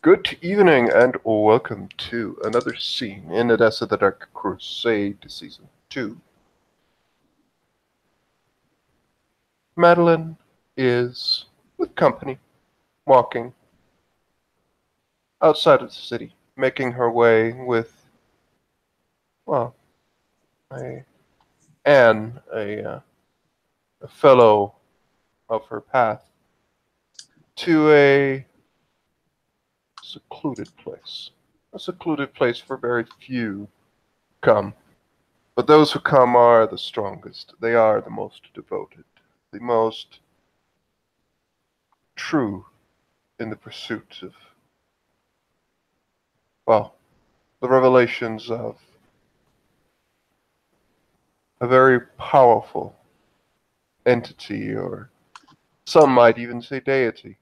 Good evening and welcome to another scene in Odessa the Dark Crusade Season 2. Madeline is with company, walking outside of the city, making her way with, well, a, Anne, a fellow of her path, to a secluded place. A secluded place where very few come. But those who come are the strongest. They are the most devoted, the most true in the pursuit of, well, the revelations of a very powerful entity, or some might even say deity.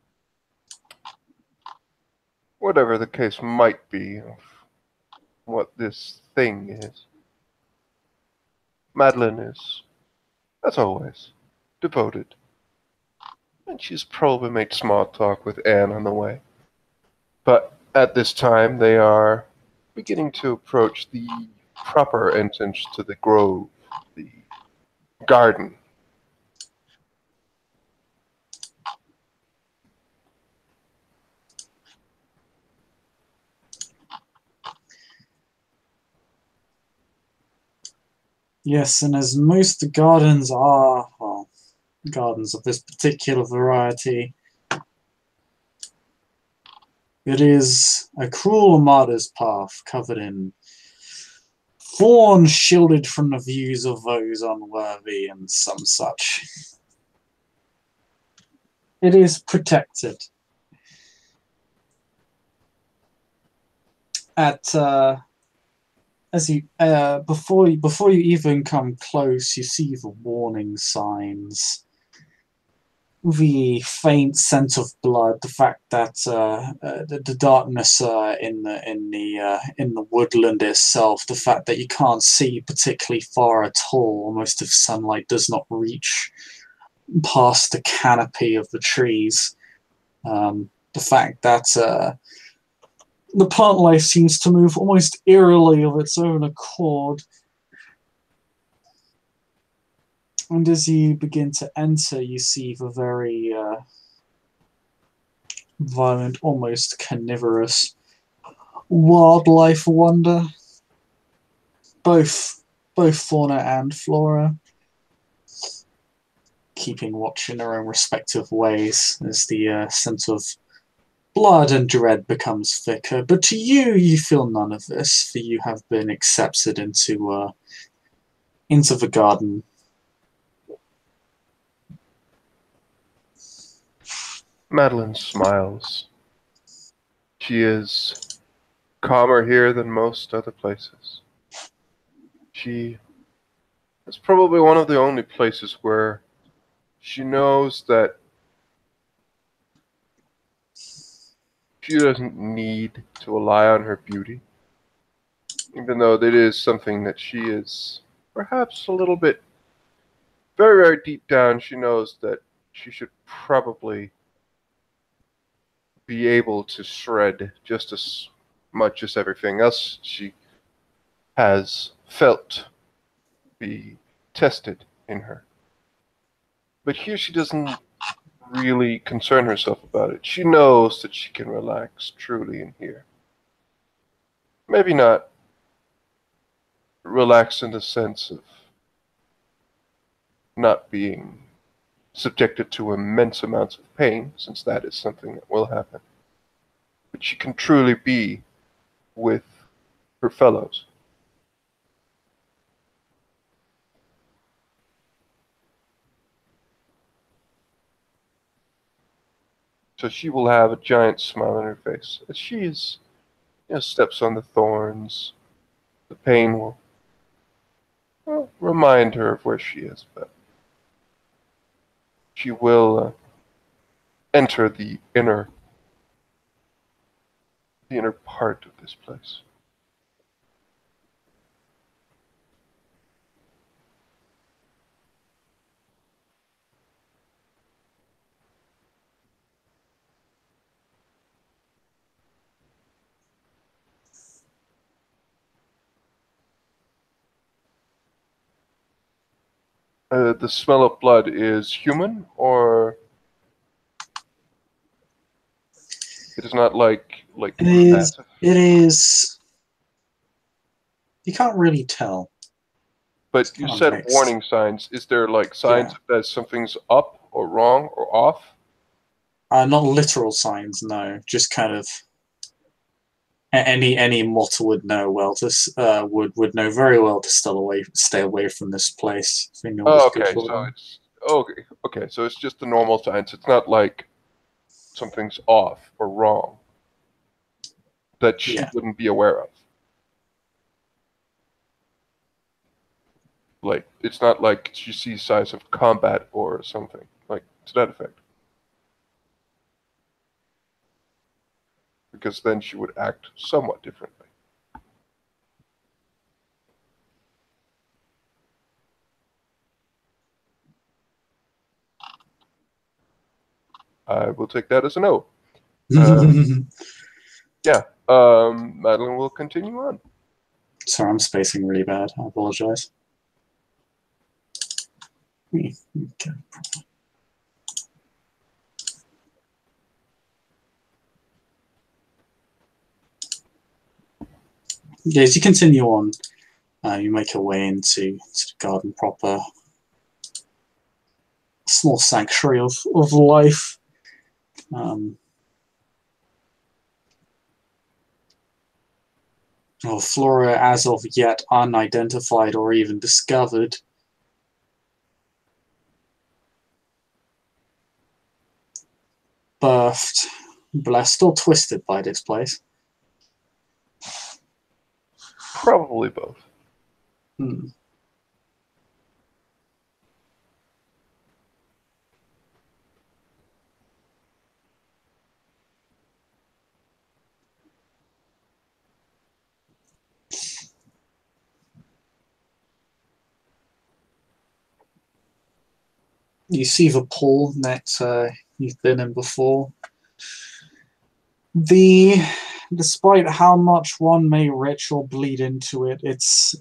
Whatever the case might be of what this thing is. Madeline is, as always, devoted. And she's probably made small talk with Anne on the way. But at this time, they are beginning to approach the proper entrance to the grove, the garden. Yes, and as most gardens are, well, gardens of this particular variety, it is a cruel martyr's path covered in thorns shielded from the views of those unworthy and some such. It is protected. At as you before you even come close, you see the warning signs, the faint scent of blood, the fact that the darkness in the woodland itself, the fact that you can't see particularly far at all, most of sunlight does not reach past the canopy of the trees. The fact that the plant life seems to move almost eerily of its own accord. And as you begin to enter, you see the very violent, almost carnivorous wildlife wonder. Both fauna and flora, keeping watch in their own respective ways as the sense of blood and dread becomes thicker. But to you, you feel none of this, for you have been accepted into the garden. Madeline smiles. She is calmer here than most other places. She is probably one of the only places where she knows that she doesn't need to rely on her beauty, even though it is something that she is perhaps a little bit, very, very deep down, she knows that she should probably be able to shred just as much as everything else she has felt be tested in her. But here she doesn't really concern herself about it. She knows that she can relax truly in here. Maybe not relax in the sense of not being subjected to immense amounts of pain, since that is something that will happen. But she can truly be with her fellows. So she will have a giant smile on her face as she steps on the thorns. The pain will, well, remind her of where she is, but she will enter the inner part of this place. The smell of blood is human, or it is not like It is. massive. It is. You can't really tell. It's But you kind of said mixed. warning signs. Is there like Yeah. signs that something's up or wrong or off? Not literal signs, no. Just kind of any mortal would know well to would know very well to stay away from this place if they know what's Oh, good okay, for so them. it's okay. Okay, so it's just the normal signs. It's not like something's off or wrong that she Yeah. wouldn't be aware of. Like it's not like she sees signs of combat or something like to that effect. Because then she would act somewhat differently. I will take that as a no. Yeah, Madeline will continue on. Sorry, I'm spacing really bad. I apologize. Okay. Yeah, as you continue on, you make your way into the garden proper. Small sanctuary of life. Flora as of yet unidentified or even discovered. Birthed, blessed, still twisted by this place. Probably both. Hmm. You see the pool that you've been in before. The Despite how much one may retch or bleed into it, its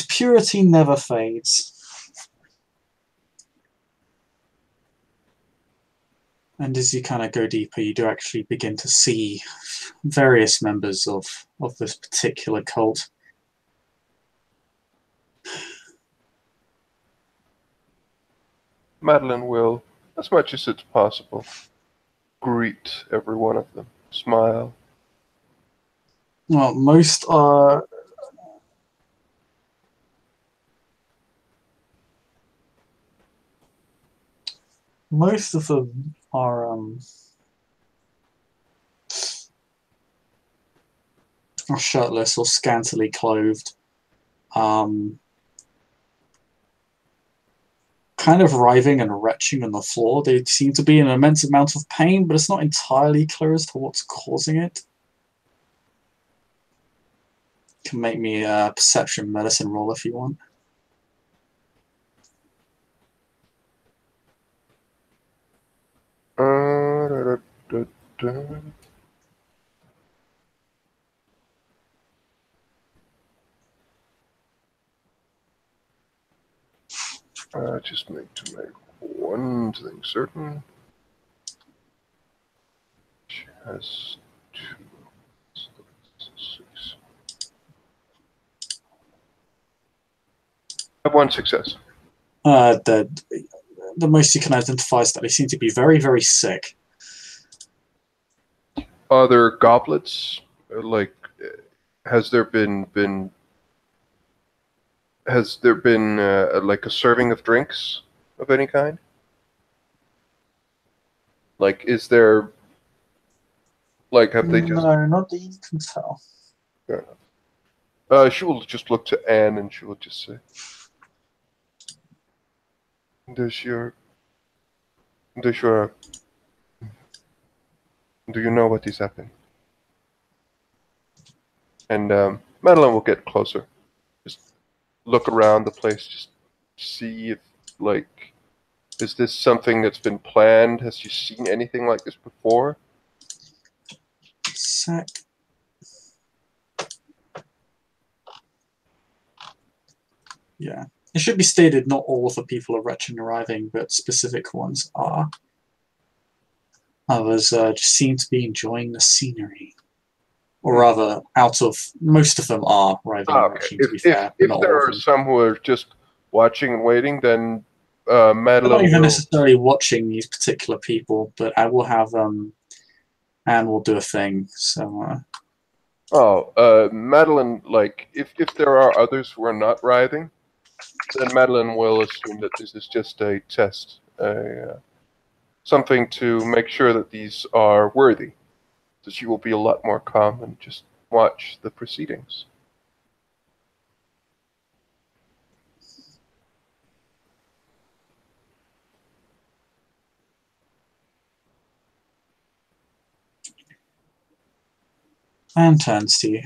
purity never fades. And as you kind of go deeper, you do actually begin to see various members of this particular cult. Madeline will, as much as it's possible, greet every one of them. Smile. Well, most of them are shirtless or scantily clothed. Um, kind of writhing and retching on the floor. They seem to be in an immense amount of pain, but it's not entirely clear as to what's causing it. You can make me a perception medicine roll if you want. Da, da, da. Just need to make one thing certain. She has 6. I have one success. The most you can identify is that they seem to be very, very sick. Are there goblets? Like, has there been like a serving of drinks of any kind? Like, is there like have they just? No, not that you can tell. Fair enough. She will just look to Anne and she will just say, "Does your does your do you know what is happening?" And Madeline will get closer, just look around the place, just see if like is this something that's been planned? Has she seen anything like this before? Yeah. It should be stated not all of the people are retching arriving, but specific ones are. Others just seem to be enjoying the scenery. Or rather, most of them are arriving and Okay. retching, to be fair, but not If all there of are them. some who are just watching and waiting, then They're not Madeline even will. necessarily watching these particular people, but I will have Anne will do a thing. So Madeline, like, if there are others who are not writhing, then Madeline will assume that this is just a test, something to make sure that these are worthy. So she will be a lot more calm and just watch the proceedings. Anne turns to you.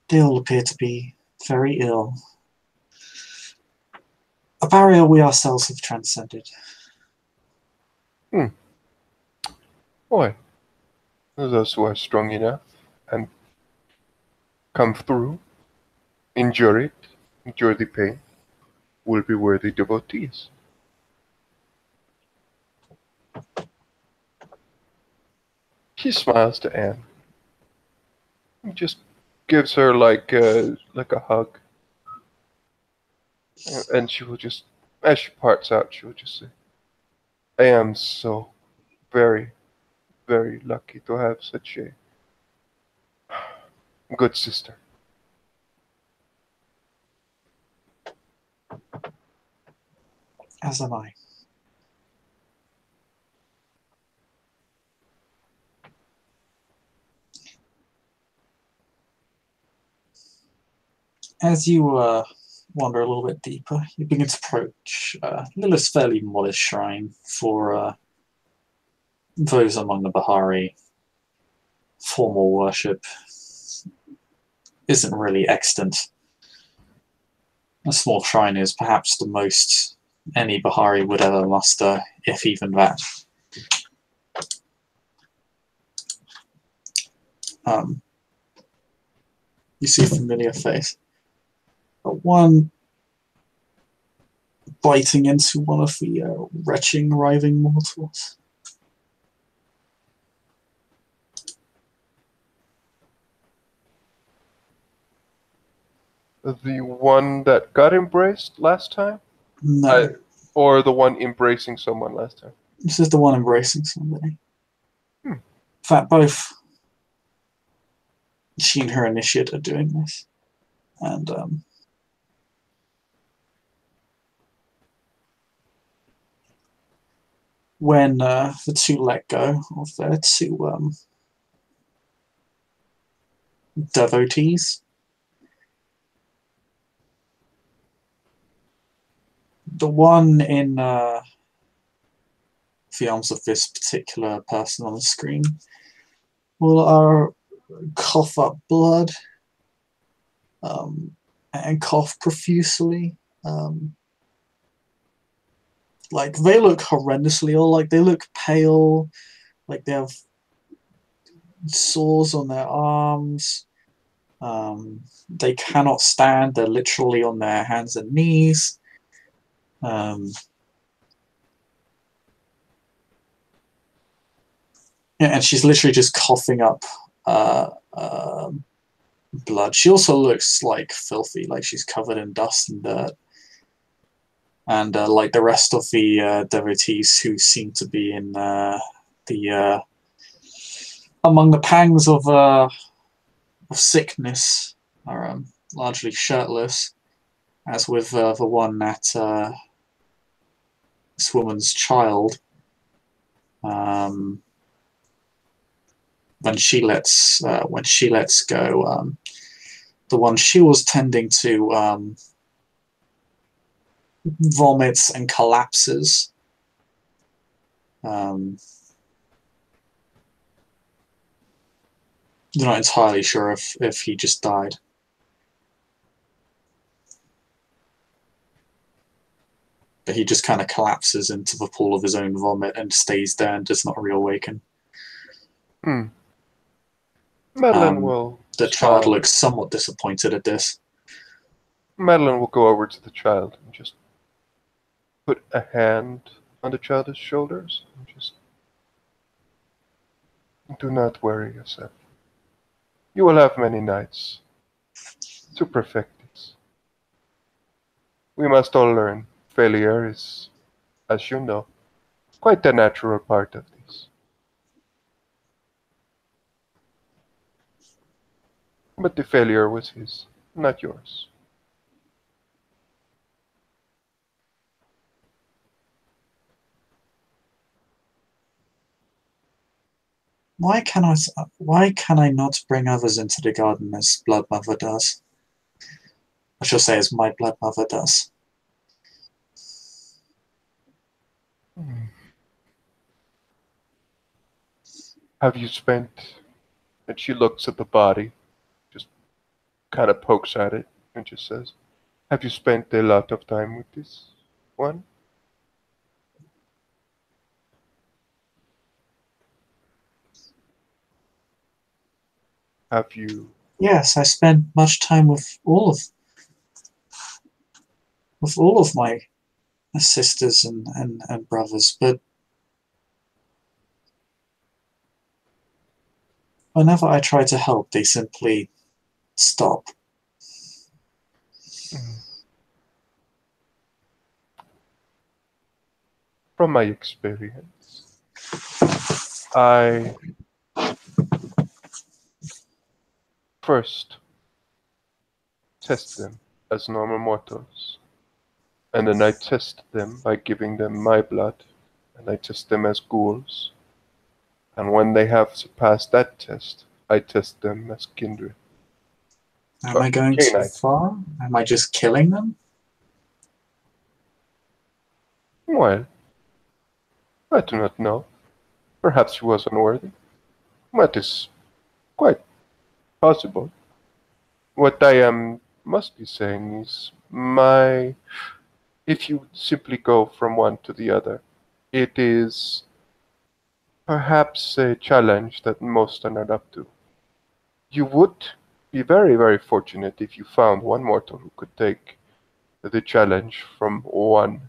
They all appear to be very ill. A barrier we ourselves have transcended. Boy, those who are strong enough and come through, endure it, endure the pain, will be worthy devotees. She smiles to Anne. He just gives her like a hug, and she will just, as she parts out, she will just say, "I am so very, very lucky to have such a good sister." As am I. As you wander a little bit deeper, you begin to approach Lilith's fairly modest shrine for those among the Bahari. Formal worship isn't really extant. A small shrine is perhaps the most any Bahari would ever muster, if even that. You see a familiar face. But one biting into one of the retching, writhing mortals. The one that got embraced last time? No. Or the one embracing someone last time? This is the one embracing somebody. Hmm. In fact, both she and her initiate are doing this. And when the two let go of their two devotees, the one in the arms of this particular person on the screen will cough up blood and cough profusely. Like they look horrendously ill. Like they look pale. Like they have sores on their arms. They cannot stand. They're literally on their hands and knees. Yeah, and she's literally just coughing up blood. She also looks like filthy, like she's covered in dust and dirt. And like the rest of the devotees who seem to be in the among the pangs of sickness are largely shirtless, as with the one at this woman's child. When she lets go, the one she was tending to vomits and collapses. You're not entirely sure if he just died. But he just kind of collapses into the pool of his own vomit and stays there and does not reawaken. Madeline will The child smile. looks somewhat disappointed at this. Madeline will go over to the child and just put a hand on the child's shoulders and just do not worry yourself. You will have many nights to perfect this. We must all learn failure is, as you know, quite a natural part of this. But the failure was his, not yours. Why can I not bring others into the garden as Blood Mother does? I shall say as my Blood Mother does. Have you spent, and she looks at the body, just kind of pokes at it, and just says, have you spent a lot of time with this one? Have you? Yes, I spent much time with all of my sisters and brothers, but whenever I try to help, they simply stop. From my experience, I first test them as normal mortals, and then I test them by giving them my blood, and I test them as ghouls, and when they have surpassed that test, I test them as kindred. Am I going too Canine. far? Am I just killing them? Well, I do not know. Perhaps he was unworthy. That is quite possible. What I must be saying is if you simply go from one to the other, it is perhaps a challenge that most are not up to. You would be very, very fortunate if you found one mortal who could take the challenge from one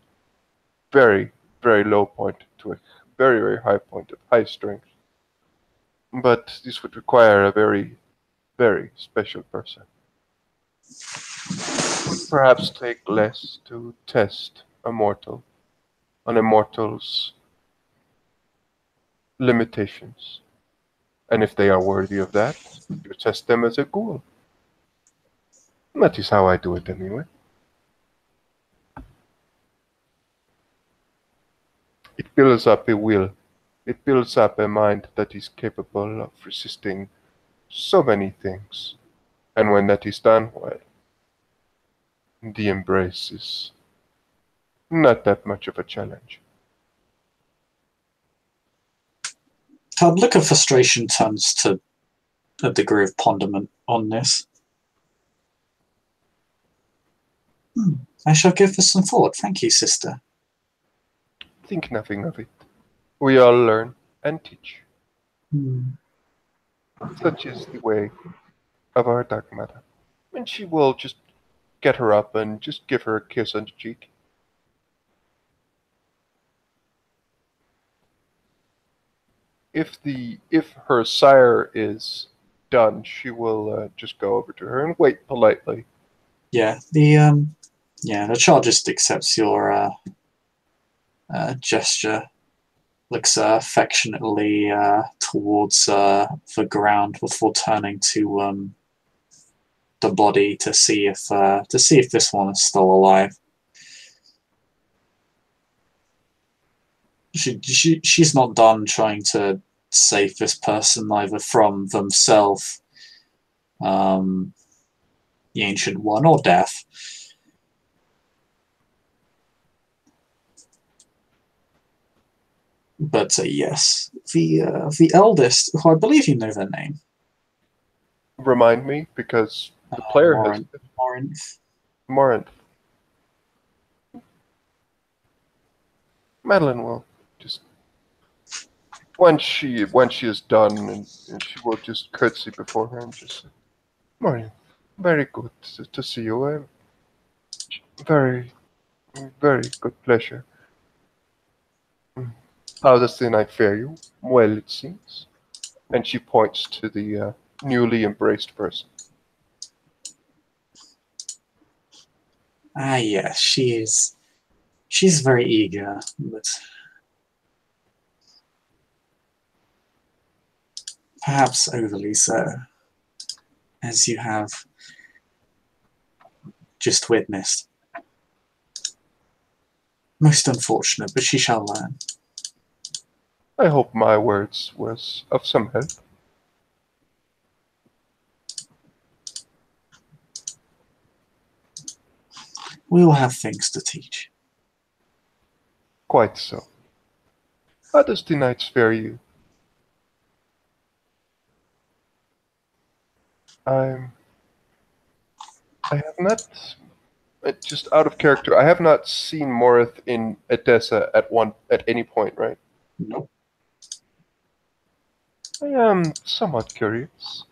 very, very low point to a very, very high point of high strength. But this would require a very, very special person. It would perhaps take less to test a mortal on a mortal's limitations. And if they are worthy of that, you test them as a ghoul. That is how I do it anyway. It builds up a will. It builds up a mind that is capable of resisting so many things. And when that is done, well, the embrace is not that much of a challenge. Her look of frustration turns to a degree of ponderment on this. I shall give this some thought. Thank you, sister. Think nothing of it. We all learn and teach. Such is the way of our dark matter. And she will just get her up and just give her a kiss on the cheek. If her sire is done, she will just go over to her and wait politely. Yeah, the child just accepts your gesture, looks affectionately towards the ground before turning to the body to see if this one is still alive. She's not done trying to save this person either from themselves, the Ancient One, or death. But yes, the eldest, who I believe you know their name. Remind me, because the player has Morinth. Morinth. Madeline will just when she is done, and she will just curtsy before her and just say, "Morning, very good to see you. Very, very good pleasure. Mm. How does the night fare you? Well, it seems." And she points to the newly embraced person. Ah, yes, she is. She's very eager, but perhaps overly so, as you have just witnessed. Most unfortunate, but she shall learn. I hope my words was of some help. We all have things to teach. Quite so. How does the night fare you? I'm. I have not. Just out of character, I have not seen Morith in Edessa at any point, right? Nope. I am somewhat curious.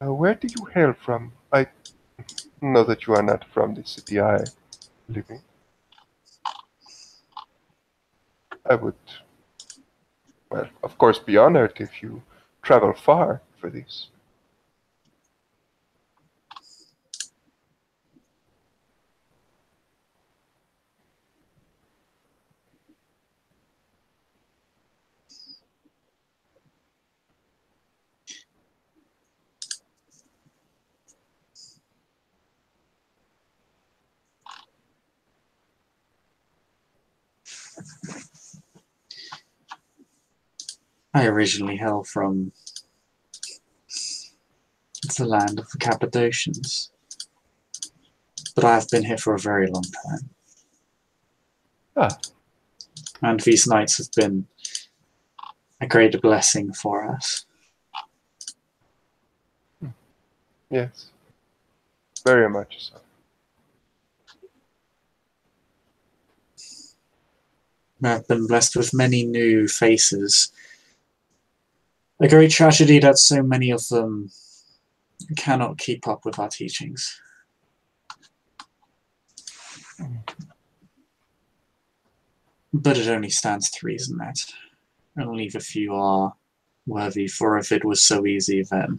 Where do you hail from? I know that you are not from the city I live in. I would, well, of course, be honored if you travel far for this. I originally hail from the land of the Cappadocians, but I have been here for a very long time. Ah, And these nights have been a great blessing for us. yes, very much so. I've been blessed with many new faces. A great tragedy that so many of them cannot keep up with our teachings. But it only stands to reason that only the few are worthy, for if it was so easy, then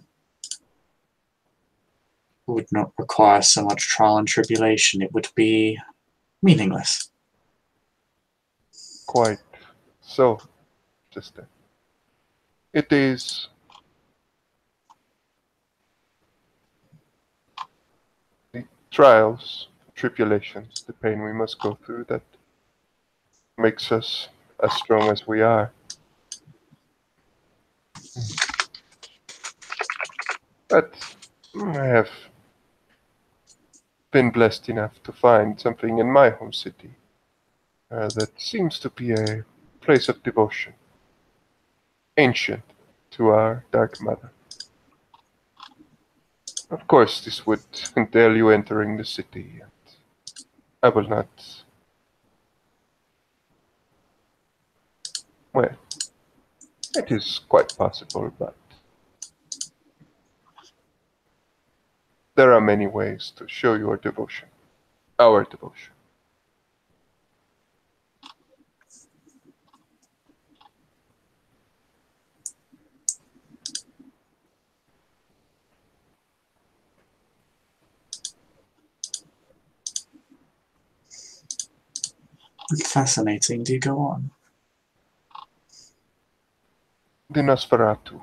it would not require so much trial and tribulation. It would be meaningless. Quite so, sister. It is the trials, tribulations, the pain we must go through that makes us as strong as we are. But I have been blessed enough to find something in my home city that seems to be a place of devotion, ancient to our Dark Mother. Of course, this would entail you entering the city, and I will not. Well, it is quite possible, but there are many ways to show your devotion, our devotion. Fascinating. Do go on. The Nosferatu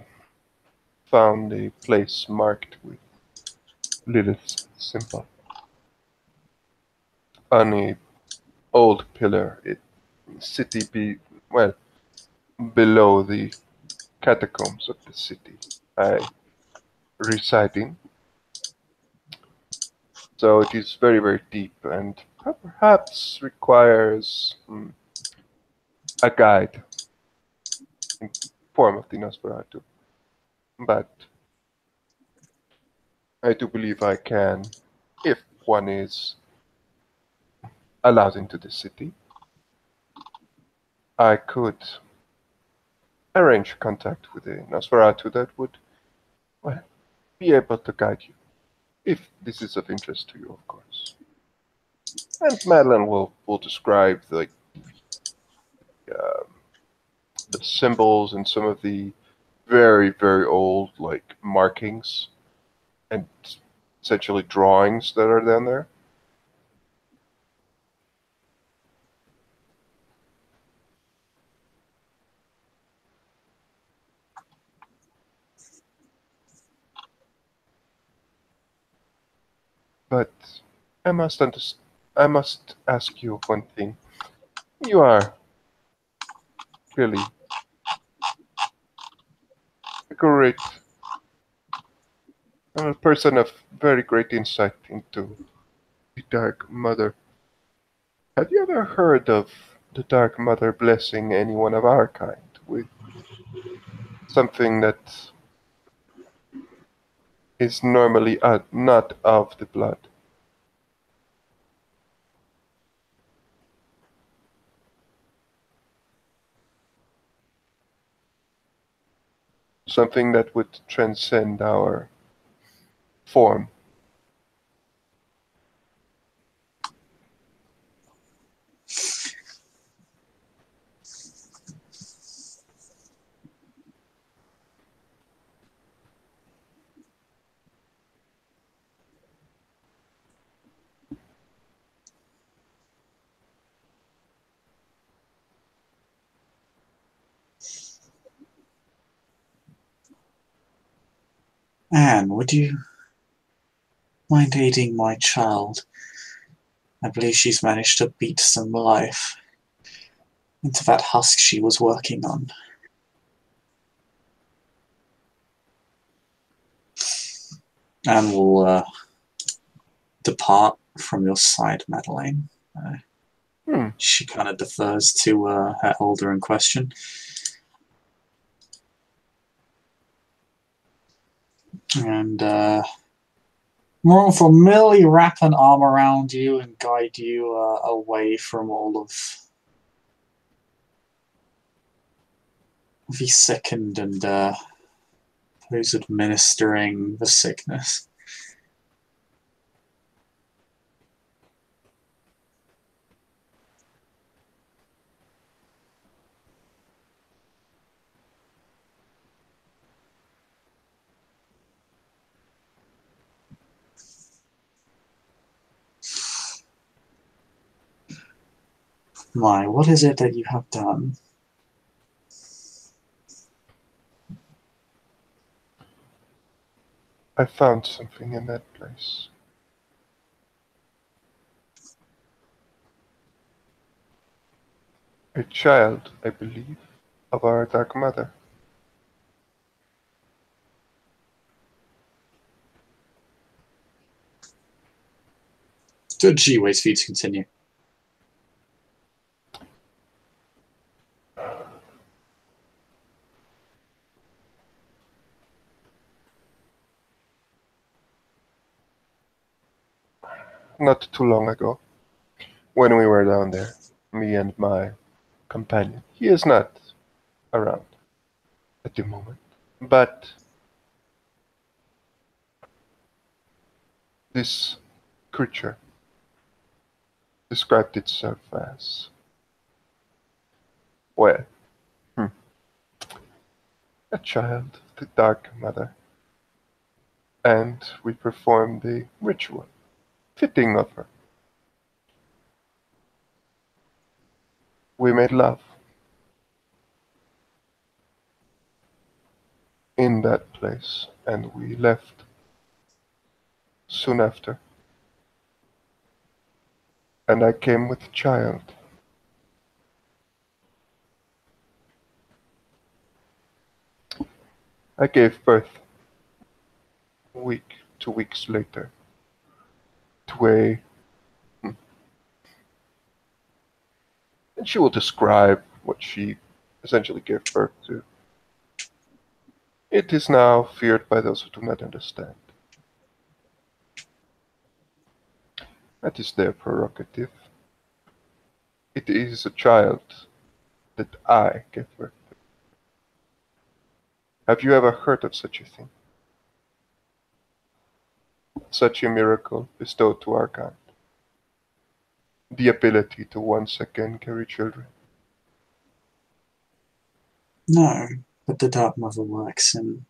found a place marked with Lilith's symbol on a old pillar. It city be well below the catacombs of the city I reside in. So it is very, very deep and perhaps requires a guide in form of the Nosferatu. But I do believe I can, if one is allowed into the city. I could arrange contact with a Nosferatu that would, well, be able to guide you, if this is of interest to you, of course. And Madeline will describe uh, the symbols and some of the very, very old, like, markings and essentially drawings that are down there. But I must I must ask you one thing. You are really a a person of very great insight into the Dark Mother. Have you ever heard of the Dark Mother blessing anyone of our kind with something that is normally not of the blood? Something that would transcend our form? Anne, would you mind aiding my child? I believe she's managed to beat some life into that husk she was working on. Anne will depart from your side, Madeleine. She kind of defers to her elder in question. And will merely wrap an arm around you and guide you away from all of the sickened and those administering the sickness. My, what is it that you have done? I found something in that place. A child, I believe, of our Dark Mother. She waits for you to continue. Not too long ago, when we were down there, me and my companion. He is not around at the moment, but this creature described itself as, well, a child of the Dark Mother, and we performed the ritual fitting of her. We made love in that place, and we left soon after. And I came with a child. I gave birth a week, 2 weeks later, to a. And she will describe what she essentially gave birth to. It is now feared by those who do not understand. That is their prerogative. It is a child that I gave birth to. Have you ever heard of such a thing? Such a miracle bestowed to our kind. The ability to once again carry children. No, but the Dark Mother works in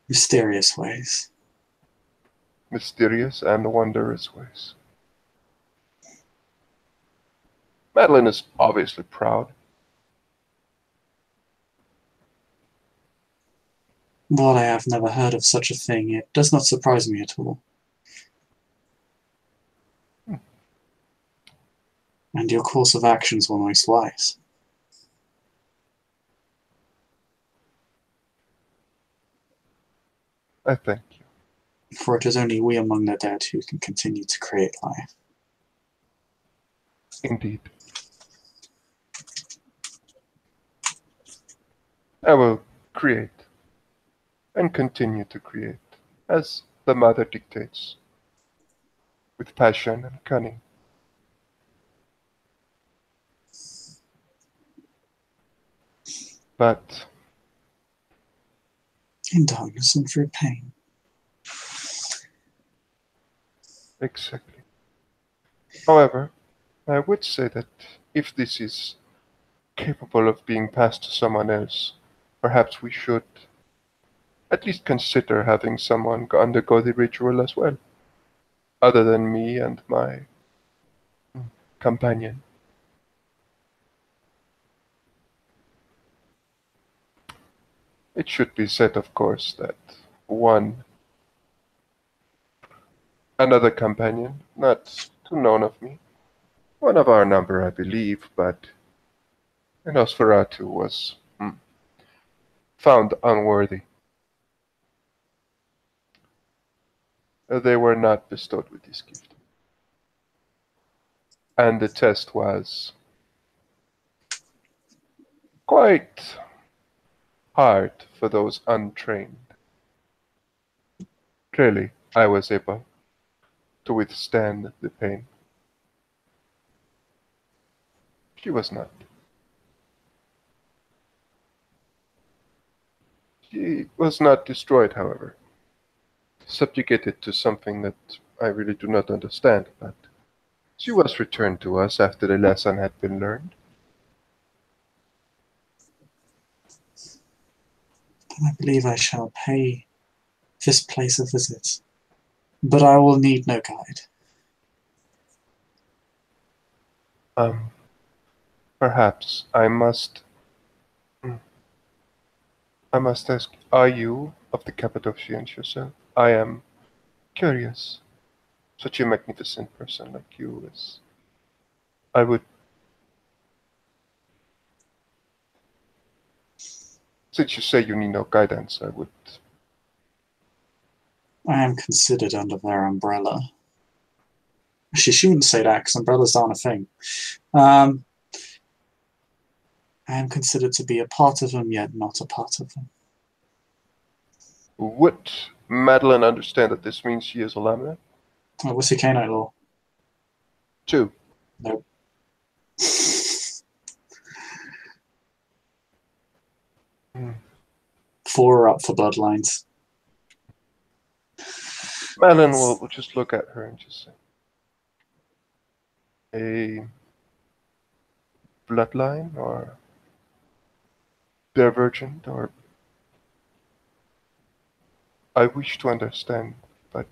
mysterious ways. Mysterious and wondrous ways. Madeline is obviously proud. While I have never heard of such a thing, it does not surprise me at all. And your course of actions were most wise. I thank you. For it is only we among the dead who can continue to create life. Indeed. I will create and continue to create as the mother dictates, with passion and cunning. But In darkness and through pain. exactly. However, I would say that if this is capable of being passed to someone else, perhaps we should at least consider having someone undergo the ritual as well, other than me and my companion. It should be said, of course, that another companion, not too known of me, one of our number, I believe, but Nosferatu was found unworthy. They were not bestowed with this gift. And the test was quite hard for those untrained. Clearly, I was able to withstand the pain. She was not. She was not destroyed, however, subjugated to something that I really do not understand, but she was returned to us after the lesson had been learned. And I believe I shall pay this place a visit. But I will need no guide. Um, Perhaps I must ask, are you of the Cappadocians yourself? I am curious. Such a magnificent person like you is. I would, since you say you need no guidance, I would. I am considered under their umbrella. She shouldn't say that because umbrellas aren't a thing. I am considered to be a part of them, yet not a part of them. Would Madeline understand that this means she is a Laminate? Oh, what's your canine law? 2. Nope. Hmm. 4 are up for bloodlines. Madeline will just look at her and just say, a bloodline or divergent or I wish to understand, but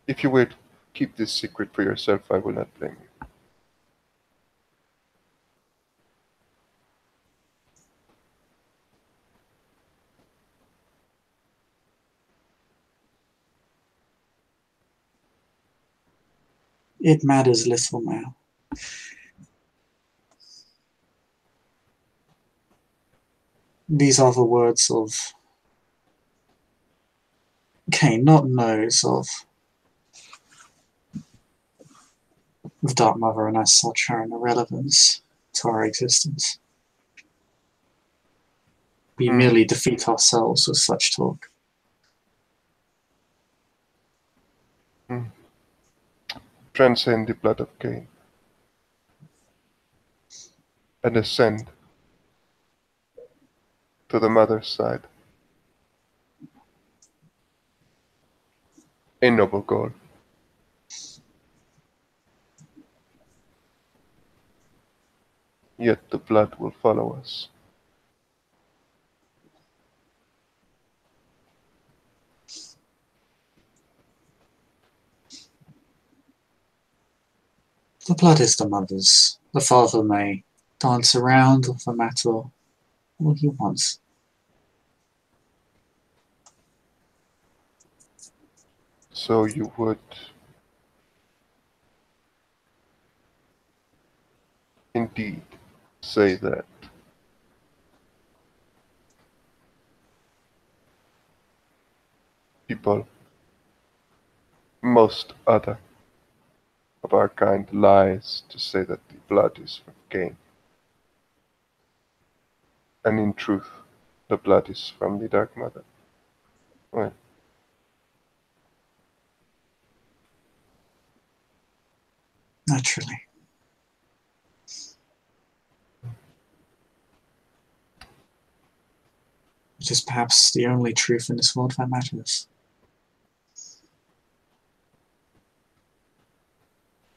if you would keep this secret for yourself, I will not blame you. It matters little now. These are the words of... Okay, not knows of Dark Mother, and as such are an irrelevance to our existence. We merely defeat ourselves with such talk. Transcend the blood of Cain. and ascend to the mother's side. A noble goal. Yet the blood will follow us. The blood is the mother's. The father may dance around with the matter all he wants. So you would indeed say that people, most other of our kind, lies to say that the blood is for gain. And in truth, the blood is from the Dark Mother. Well, Naturally. It is perhaps the only truth in this world that matters.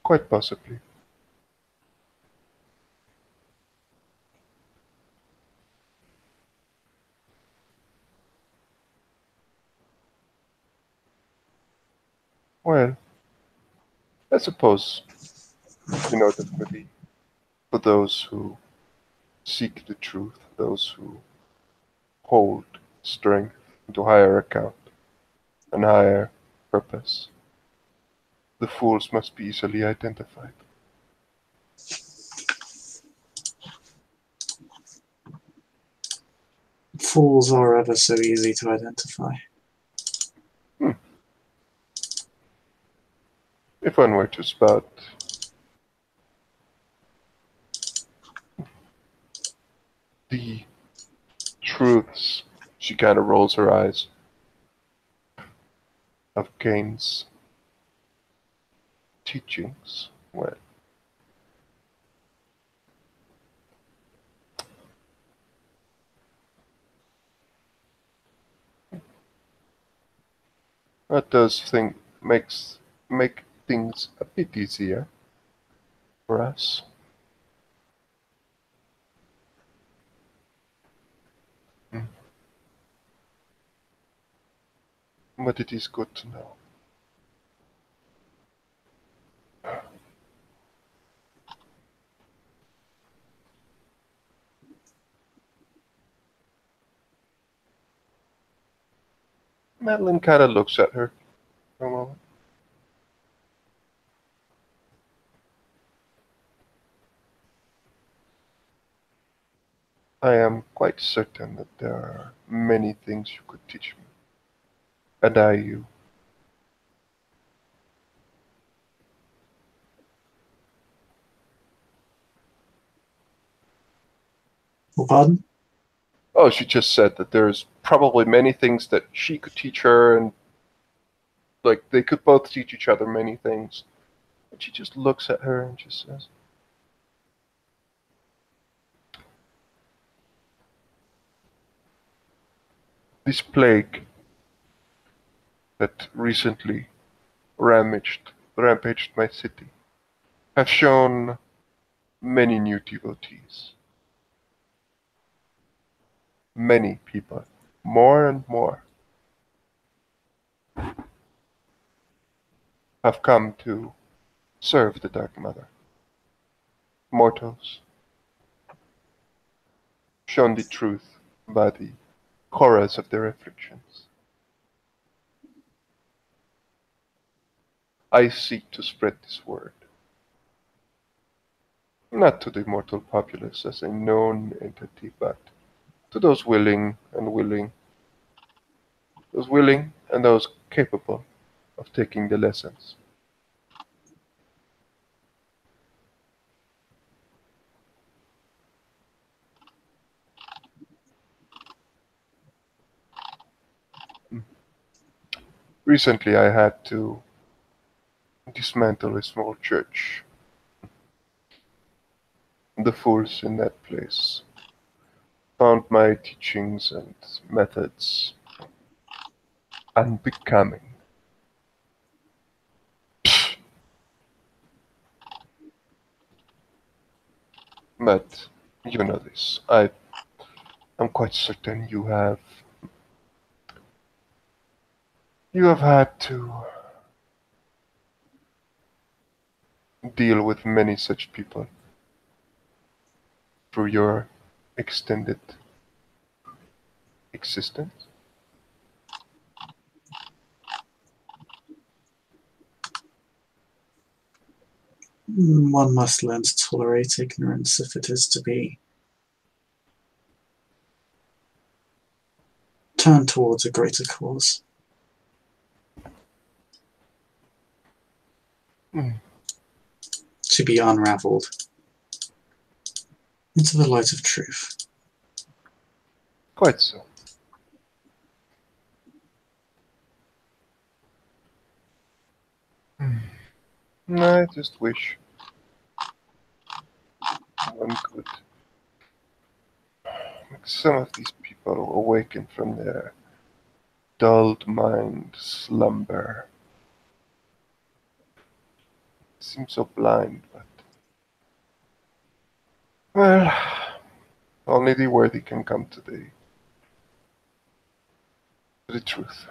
quite possibly. Well, I suppose in order for those who seek the truth, those who hold strength into higher account and higher purpose, the fools must be easily identified. Fools are ever so easy to identify. If one were to spout the truths, she kind of rolls her eyes, of Kane's teachings. Well, that does make things a bit easier for us. Mm. But it is good to know. Madeline kind of looks at her for a moment. I am quite certain that there are many things you could teach me, and I you. Oh, pardon? Oh, she just said that there's probably many things that she could teach her, and like they could both teach each other many things. And she just looks at her and just says, "This plague that recently rampaged my city have shown many new devotees. Many people, more and more, have come to serve the Dark Mother. Mortals, shown the truth by the horrors of their afflictions. I seek to spread this word, not to the mortal populace as a known entity, but to those those willing and those capable of taking the lessons. Recently, I had to dismantle a small church. the fools in that place found my teachings and methods unbecoming. But you know this. I'm quite certain you have had to deal with many such people through your extended existence. One must learn to tolerate ignorance if it is to be turned towards a greater cause. Mm, To be unraveled into the light of truth. quite so. Mm. I just wish one could make some of these people awaken from their dulled mind slumber. Seems so blind, but well, only the worthy can come to the truth.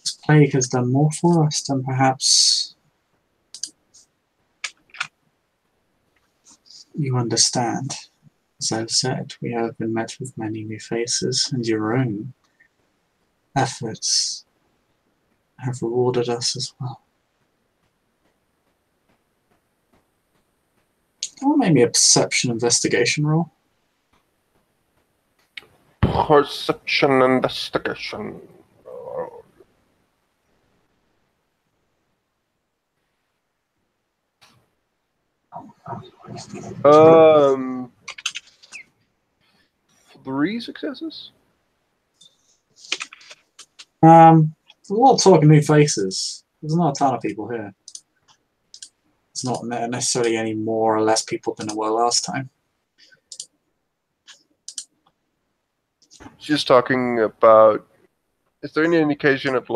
This plague has done more for us than perhaps you understand. As I've said, we have been met with many new faces, and your own efforts have rewarded us as well. Or maybe a perception investigation roll. Perception investigation. Um, 3 successes? A lot of talking new faces. There's not a ton of people here. It's not necessarily any more or less people than there were last time. She's talking about. Is there any indication of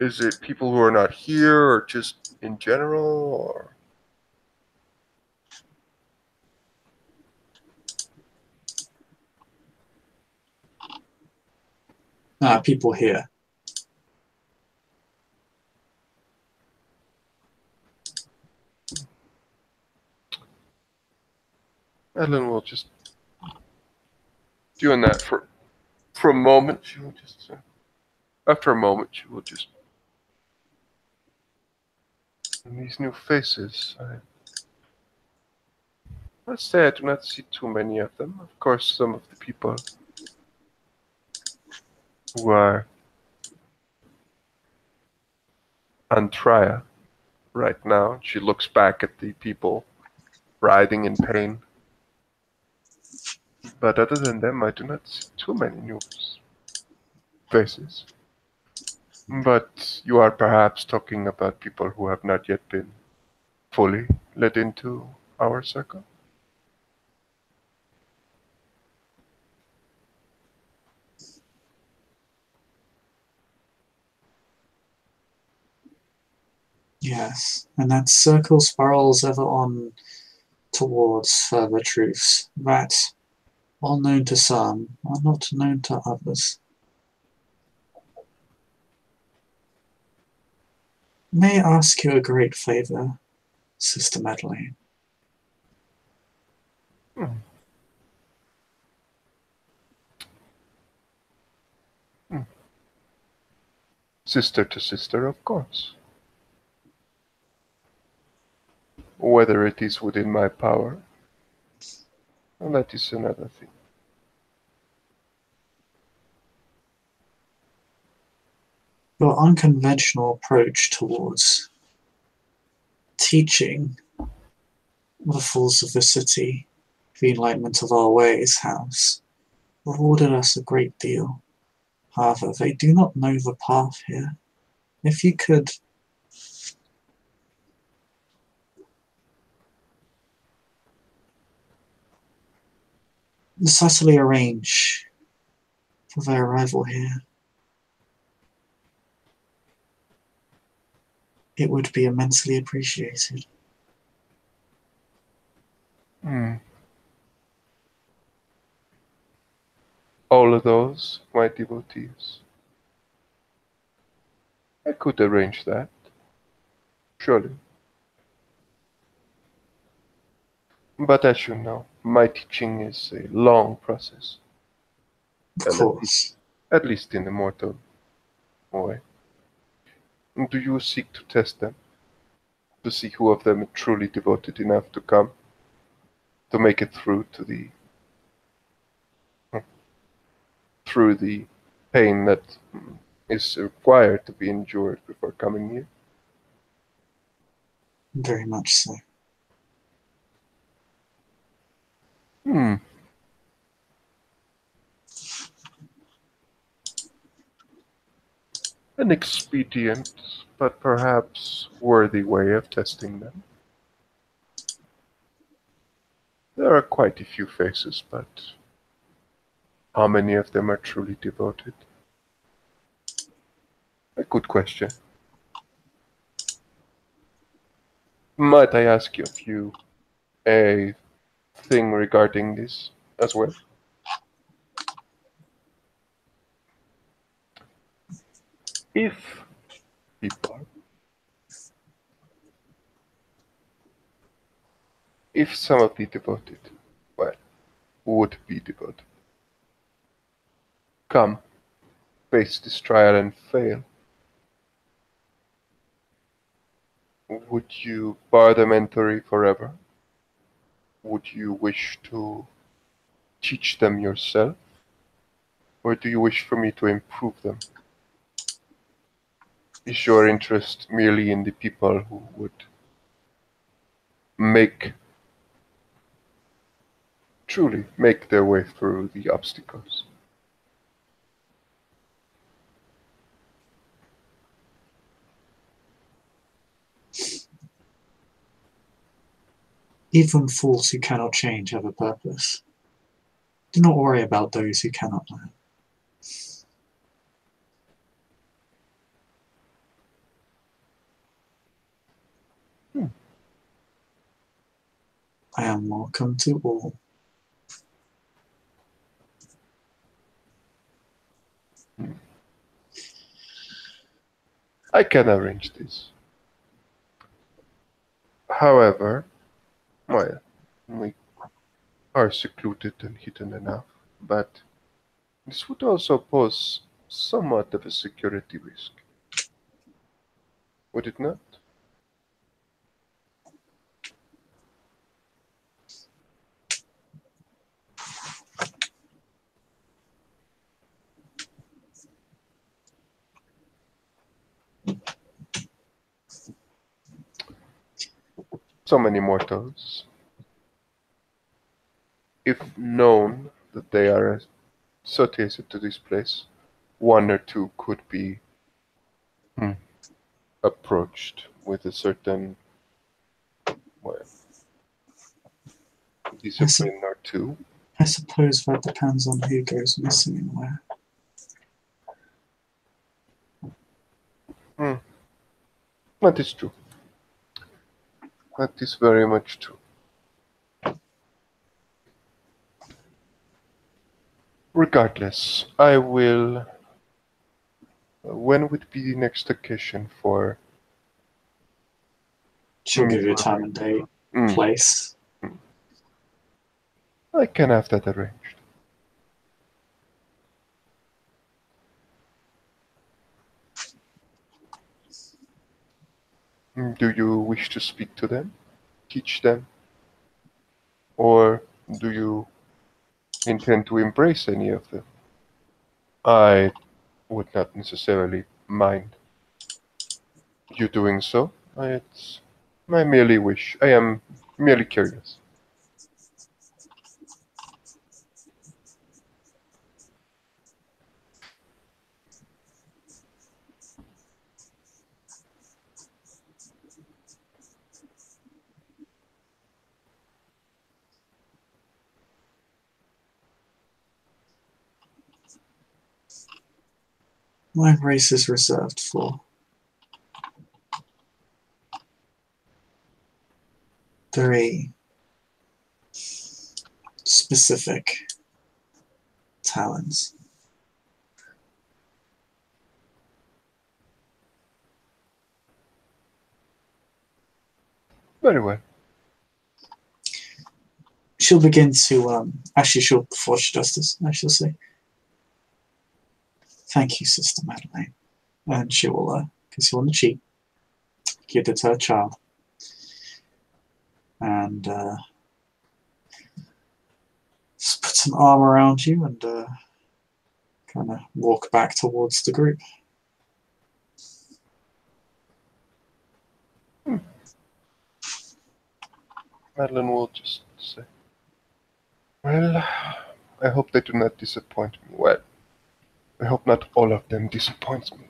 is it people who are not here or just in general or? People here. Ellen will just doing that for a moment. She will just after a moment she will just. And these new faces, I must say I do not see too many of them. Of course, some of the people who are on trial right now. She looks back at the people writhing in pain. But other than them, I do not see too many new faces. But you are perhaps talking about people who have not yet been fully let into our circle? Yes, and that circle spirals ever on towards further truths that, while known to some, are not known to others. May I ask you a great favor, Sister Madeleine? Hmm. Hmm. Sister to sister, of course. Whether it is within my power, well, that is another thing. Your unconventional approach towards teaching the fools of the city the enlightenment of our ways has rewarded us a great deal. However, they do not know the path here. If you could subtly arrange for their arrival here, it would be immensely appreciated. All of those, my devotees. I could arrange that, surely. But as you know, my teaching is a long process. Of course. At least in the mortal way. Do you seek to test them? To see who of them is truly devoted enough to come? To make it through the pain that is required to be endured before coming here? Very much so. An expedient, but perhaps worthy way of testing them. There are quite a few faces, but how many of them are truly devoted? A good question. Might I ask you a thing regarding this as well? If some of the devoted, would be devoted, come, face this trial and fail, would you bar them entry forever? Would you wish to teach them yourself? Or do you wish for me to improve them? Is your interest merely in the people who would truly make their way through the obstacles? Even fools who cannot change have a purpose. Do not worry about those who cannot learn. I am welcome to all. I can arrange this. However, we are secluded and hidden enough, but this would also pose somewhat of a security risk. Would it not? So many mortals. If known that they are associated to this place, one or two could be approached with a certain discipline or two. I suppose that depends on who goes missing and where. That is true. That is very much true. Regardless, I will. When would be the next occasion for? She'll give you a time and date, place. I can have that arranged. Do you wish to speak to them, teach them, or do you intend to embrace any of them? I would not necessarily mind you doing so. I merely wish. I am merely curious. My race is reserved for very specific talents. Very well. She'll begin to, actually, before she does this, she'll say, "Thank you, Sister Madeleine." And she will kiss you on the cheek, give it to her child, and just put some arm around you and kind of walk back towards the group. Madeline will just say, "Well, I hope they do not disappoint me. Well, I hope not all of them disappoint me.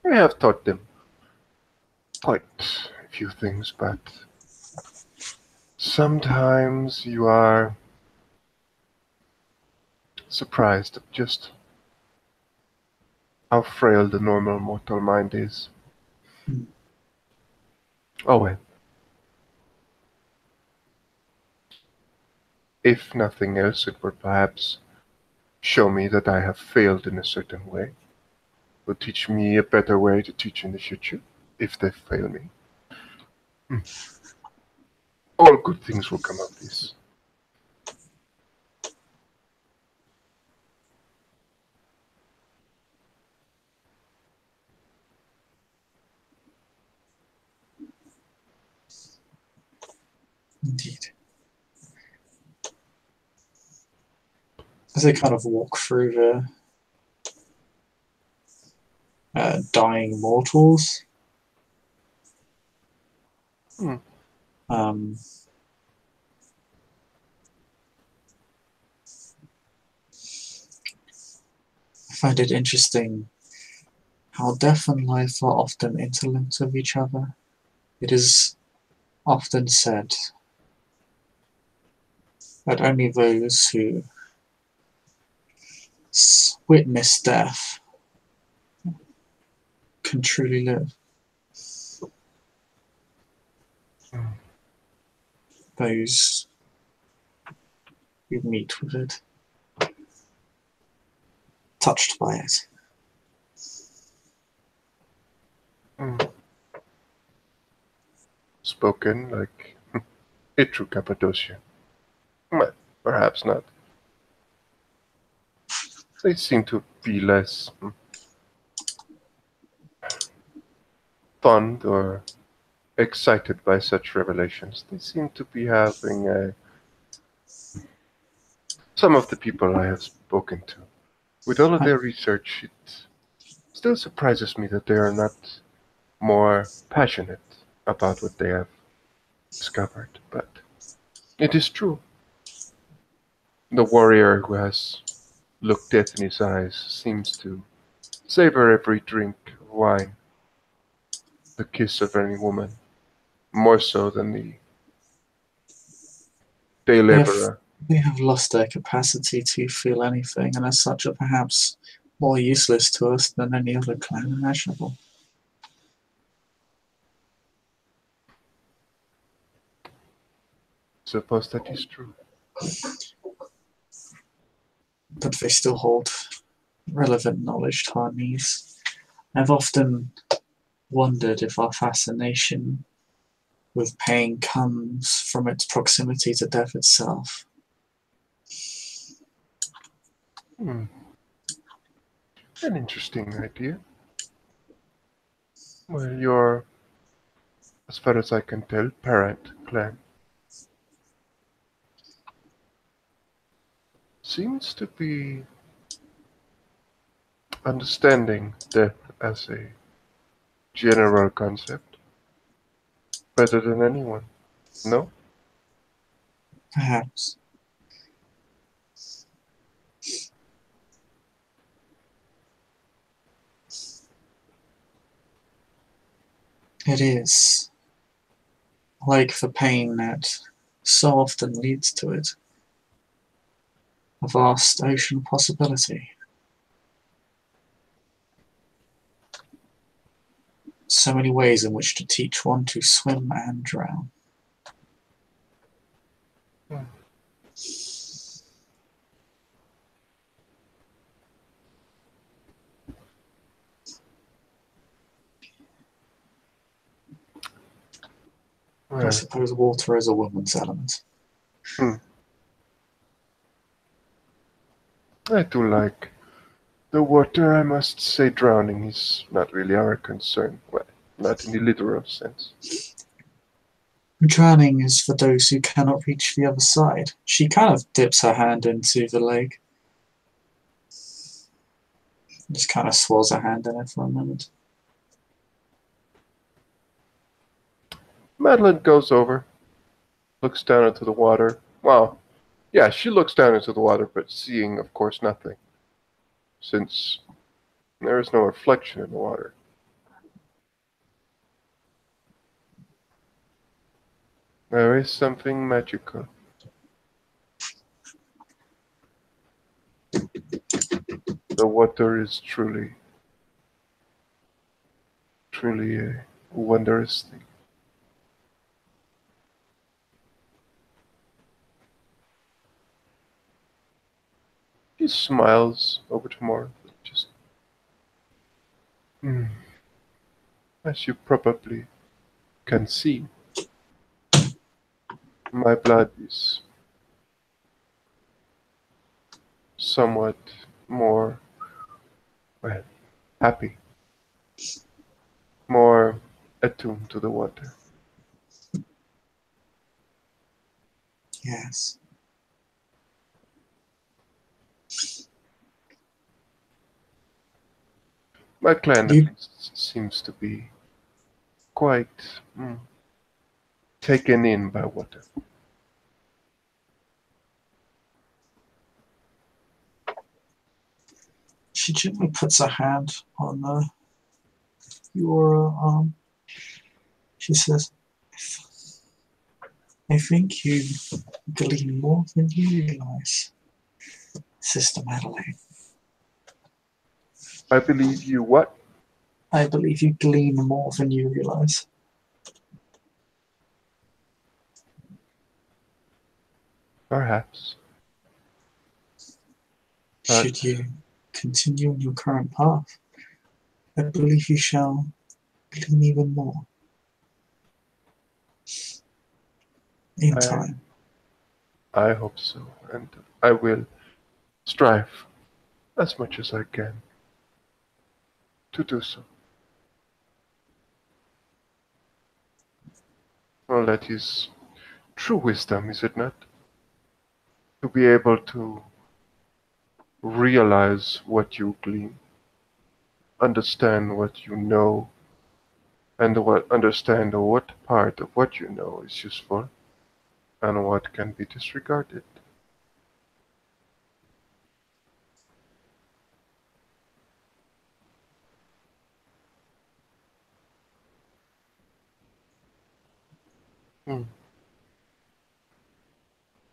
I have taught them quite a few things, but sometimes you are surprised at just how frail the normal mortal mind is. Oh well. If nothing else, it will perhaps show me that I have failed in a certain way. Will teach me a better way to teach in the future, if they fail me. All good things will come of this." Indeed. As they kind of walk through the dying mortals, Hmm. I find it interesting how death and life are often interlinked with each other. It is often said that only those who witness death can truly live. Those who meet with it, touched by it. Spoken like a true Cappadocian. Well, perhaps not. They seem to be less fond or excited by such revelations. They seem to be having some of the people I have spoken to. With all of their research, it still surprises me that they are not more passionate about what they have discovered. But it is true. The warrior who has looked death in his eyes seems to savor every drink of wine, the kiss of any woman, more so than the day laborer. They have lost their capacity to feel anything, and as such are perhaps more useless to us than any other clan imaginable. Suppose that is true. But they still hold relevant knowledge to our needs. I've often wondered if our fascination with pain comes from its proximity to death itself. An interesting idea. Well, your, as far as I can tell, parent clan seems to be understanding death as a general concept better than anyone. No? Perhaps. It is like the pain that so often leads to it. A vast ocean possibility. so many ways in which to teach one to swim and drown. I suppose water is a woman's element. I do like the water. I must say drowning is not really our concern. Well, not in the literal sense. Drowning is for those who cannot reach the other side. She kind of dips her hand into the lake. Just kind of swirls her hand in it for a moment. Madeline goes over, looks down into the water. Well, yeah, she looks down into the water, but seeing, of course, nothing, since there is no reflection in the water. There is something magical. The water is truly a wondrous thing. He smiles over to Morn, just, as you probably can see, my blood is somewhat more, well, happy, more attuned to the water. Yes. My clan at least seems to be quite taken in by water. She gently puts her hand on your arm. She says, I think you glean more than you realize, Sister Madeline. I believe you what? I believe you glean more than you realize. Perhaps. Should you continue on your current path, I believe you shall glean even more in time. I hope so, and I will strive as much as I can to do so. Well, that is true wisdom, is it not? To be able to realize what you glean, understand what you know, and understand what part of what you know is useful and what can be disregarded.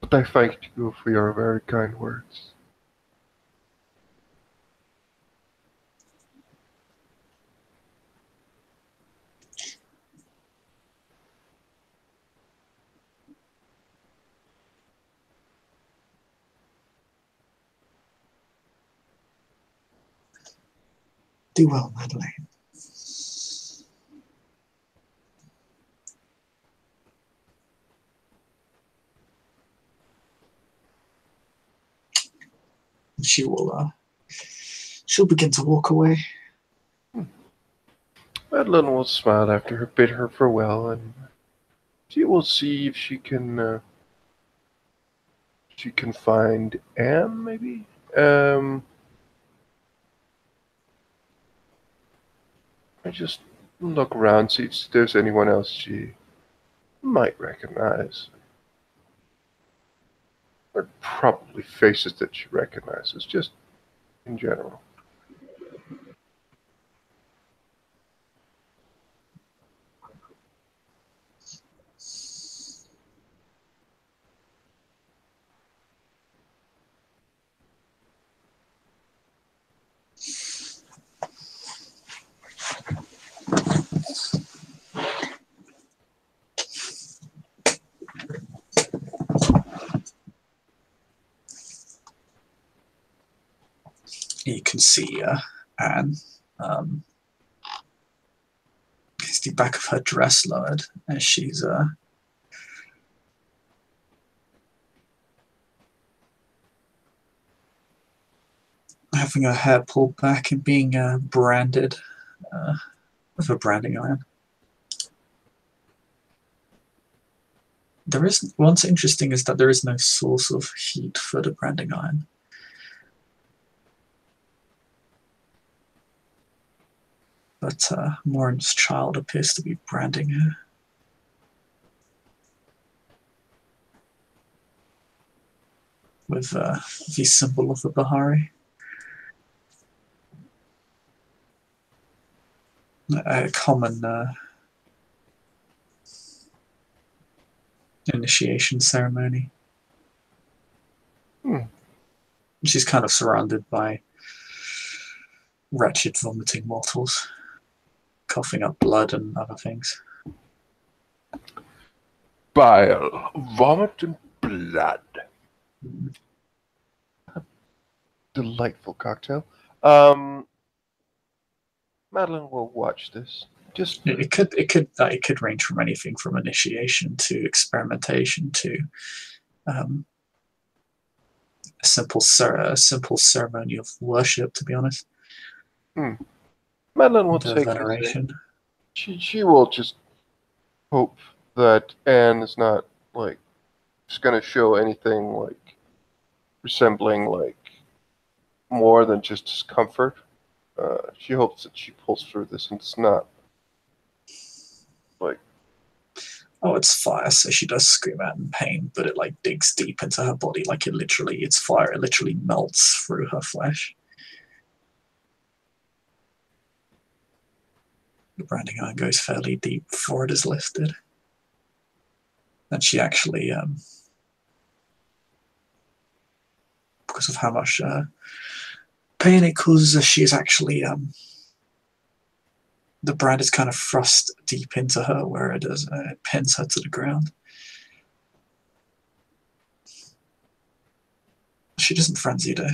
But I thank you for your very kind words. Do well, Madeline. She'll begin to walk away. Madeline will smile after her, bid her farewell, and she will see if she can find Anne, maybe. I just look around, see if there's anyone else she might recognize. Or probably faces that she recognizes, just in general. you can see Anne. It's the back of her dress lowered as she's having her hair pulled back and being branded with a branding iron. There is what's interesting is that there is no source of heat for the branding iron. But Morin's child appears to be branding her. With the symbol of the Bahari. A common initiation ceremony. She's kind of surrounded by wretched vomiting mortals, coughing up blood and other things. Bile, vomit, and blood. Delightful cocktail. Madeline will watch this. Just it could range from anything from initiation to experimentation to a simple ceremony of worship. To be honest, Madeline will take veneration. She will just hope that Anne is not like just gonna show anything like resembling like more than just discomfort. She hopes that she pulls through this and it's not like, oh, it's fire, so she does scream out in pain, but it like digs deep into her body, like it's fire, it literally melts through her flesh. The branding iron goes fairly deep before it is lifted. And she actually, because of how much pain it causes, she is actually the brand is kind of thrust deep into her where it pins her to the ground. She doesn't frenzy though.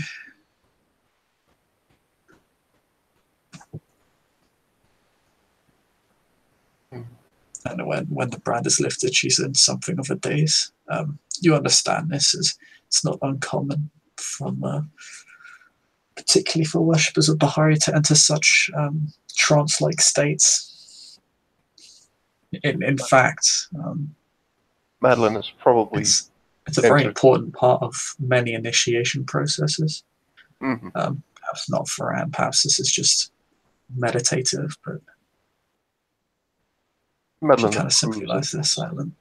And when the brand is lifted, she's in something of a daze. You understand this it's not uncommon from particularly for worshippers of Bahari to enter such trance-like states. In fact, Madeline is probably it's a very important part of many initiation processes. Perhaps not for Anne, perhaps this is just meditative, but Madeline she kind of simply lies there silent.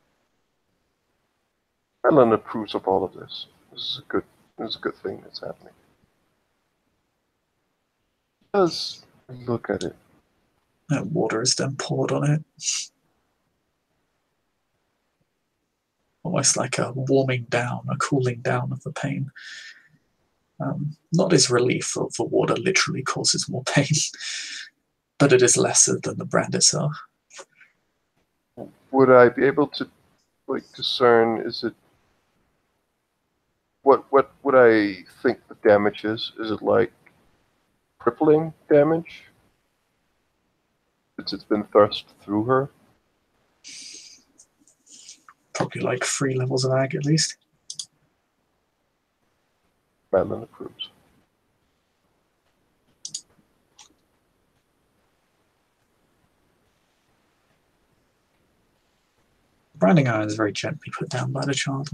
Madeline approves of all of this. This is a good thing that's happening. Does look at it. And water is then poured on it. Almost like a warming down, a cooling down of the pain. Not as relief, for water literally causes more pain, but it is lesser than the brand itself. Would I be able to like discern, is it what would I think the damage is? Is it like crippling damage? Since it's been thrust through her? Probably like 3 levels of ag at least. Madeline approves. Branding iron is very gently put down by the child.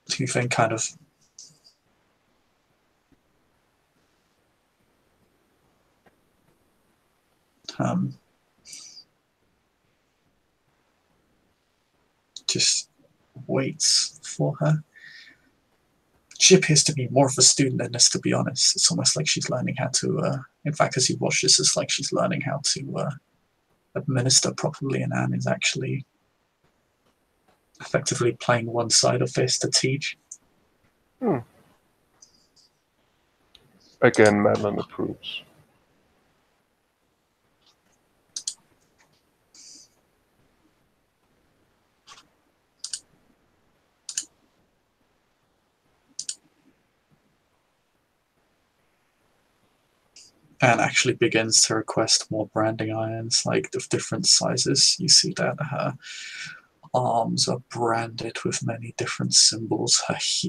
Do you think kind of just waits for her? She appears to be more of a student in this, to be honest. It's almost like she's learning how to, in fact, as you watch this, it's like she's learning how to administer properly, and Anne is actually effectively playing one side of this to teach. Again, Madeline approves. Anne actually begins to request more branding irons, like of different sizes. You see that her arms are branded with many different symbols.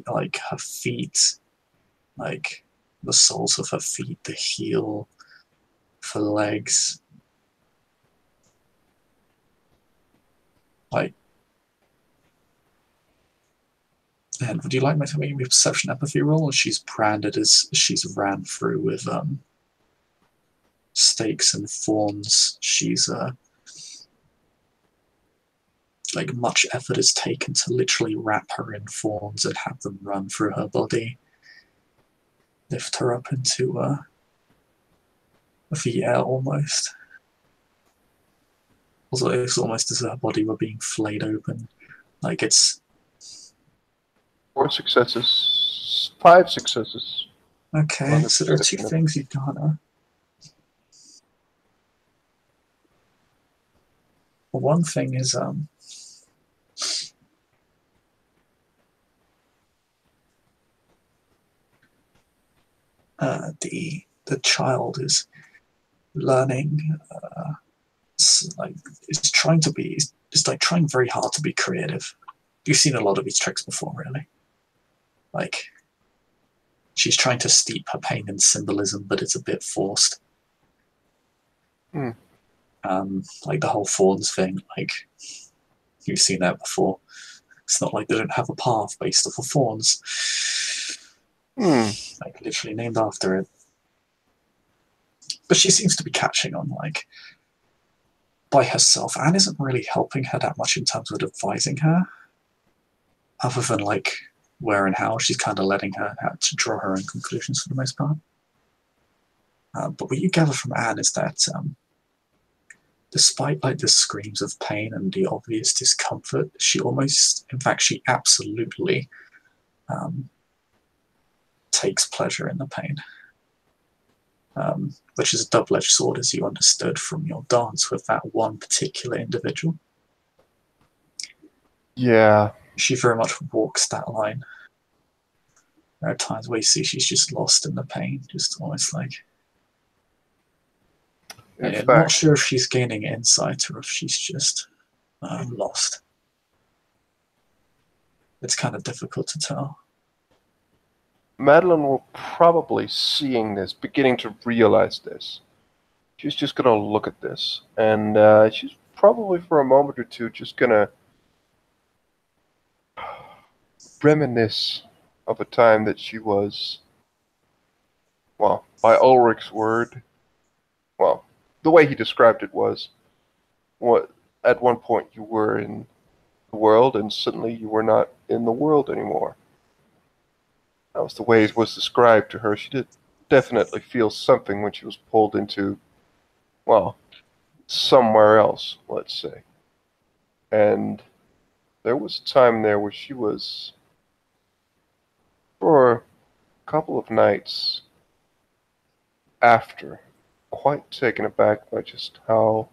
Like her feet, like the soles of her feet, the heel, for legs. Like, and would you like me to make a perception empathy roll? And she's branded as she's ran through with stakes and thorns. She's like much effort is taken to literally wrap her in thorns and have them run through her body, lift her up into the air almost. Also, it's almost as if her body were being flayed open. Like it's 4 successes, 5 successes. okay. So there are two things you gotta. Well, one thing is the child is learning, like is trying to be, is like trying very hard to be creative. You've seen a lot of these tricks before, really. Like she's trying to steep her pain in symbolism, but it's a bit forced. Like the whole thorns thing, like you've seen that before. It's not like they don't have a path based off of thorns. Like literally named after it. But she seems to be catching on, like, by herself. Anne isn't really helping her that much in terms of advising her, other than, like, where and how. She's kind of letting her have to draw her own conclusions for the most part. But what you gather from Anne is that despite, like, the screams of pain and the obvious discomfort, she almost, in fact, she absolutely takes pleasure in the pain. Which is a double-edged sword, as you understood from your dance with that one particular individual. Yeah. She very much walks that line. There are times where you see she's just lost in the pain, just almost like... I'm not sure if she's gaining insight or if she's just lost. It's kind of difficult to tell. Madeline will probably seeing this, beginning to realize this. She's just going to look at this, and she's probably for a moment or two just going to reminisce of a time that she was, well, by Ulrich's word, well, the way he described it was, what at one point you were in the world, and suddenly you were not in the world anymore. That was the way it was described to her. She did definitely feel something when she was pulled into, well, somewhere else, let's say. And there was a time there where she was, for a couple of nights after, quite taken aback by just how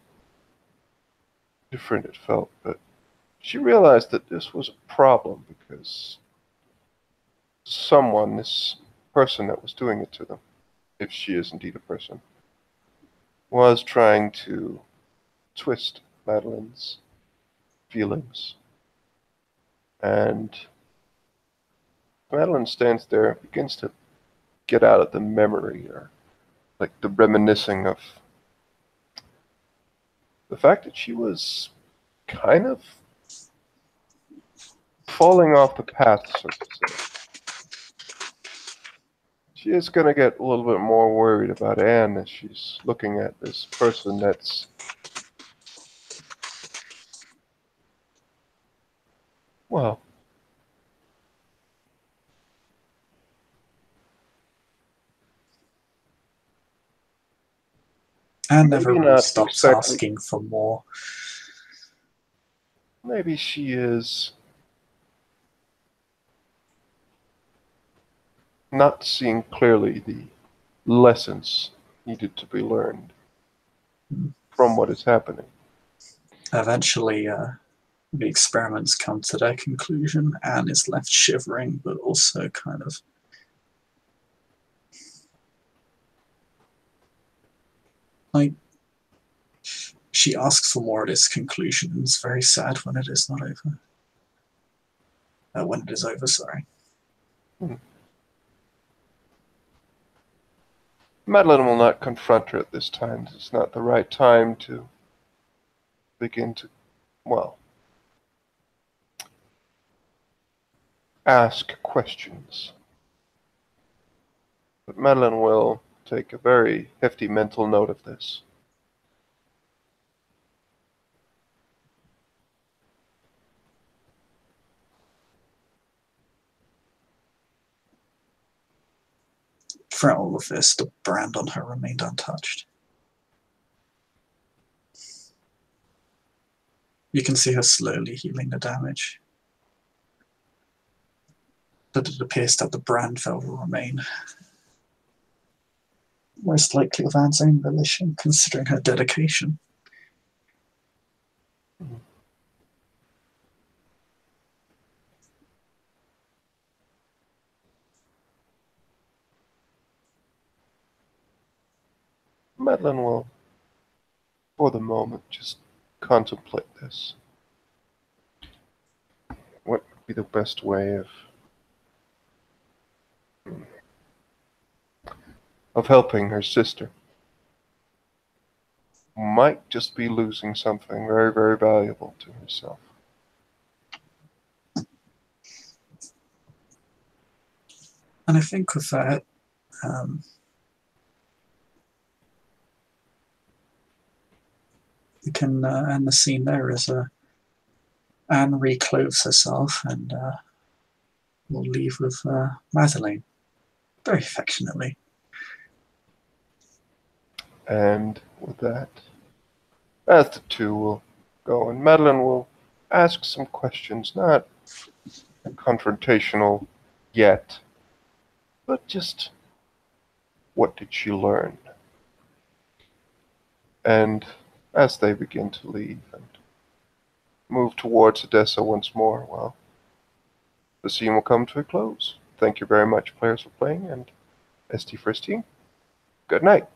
different it felt. But she realized that this was a problem because someone, this person that was doing it to them, if she is indeed a person, was trying to twist Madeline's feelings. And Madeline stands there and begins to get out of the memory, or like the reminiscing of the fact that she was kind of falling off the path, so to say. She is going to get a little bit more worried about Anne as she's looking at this person that's, well, Anne never really stops asking for more. Maybe she is not seeing clearly the lessons needed to be learned from what is happening. Eventually, the experiments come to their conclusion. Anne is left shivering, but also kind of Like, she asks for more at its conclusion and is very sad when it is not over. When it is over, sorry. Madeline will not confront her at this time. It's not the right time to begin to, well, ask questions. But Madeline will take a very hefty mental note of this. Throughout all of this, the brand on her remained untouched. You can see her slowly healing the damage. But it appears that the brand will remain. Most likely of Anne's own volition, considering her dedication. Madeline will, for the moment, just contemplate this. What would be the best way of helping her sister? Might just be losing something very, very valuable to herself. And I think with that, we can end the scene there as Anne reclothes herself and we'll leave with Madeleine, very affectionately. And with that, as the two will go, and Madeline will ask some questions, not confrontational yet, but just what did she learn? And as they begin to leave and move towards Odessa once more, well, the scene will come to a close. Thank you very much, players, for playing, and ST First Team, good night.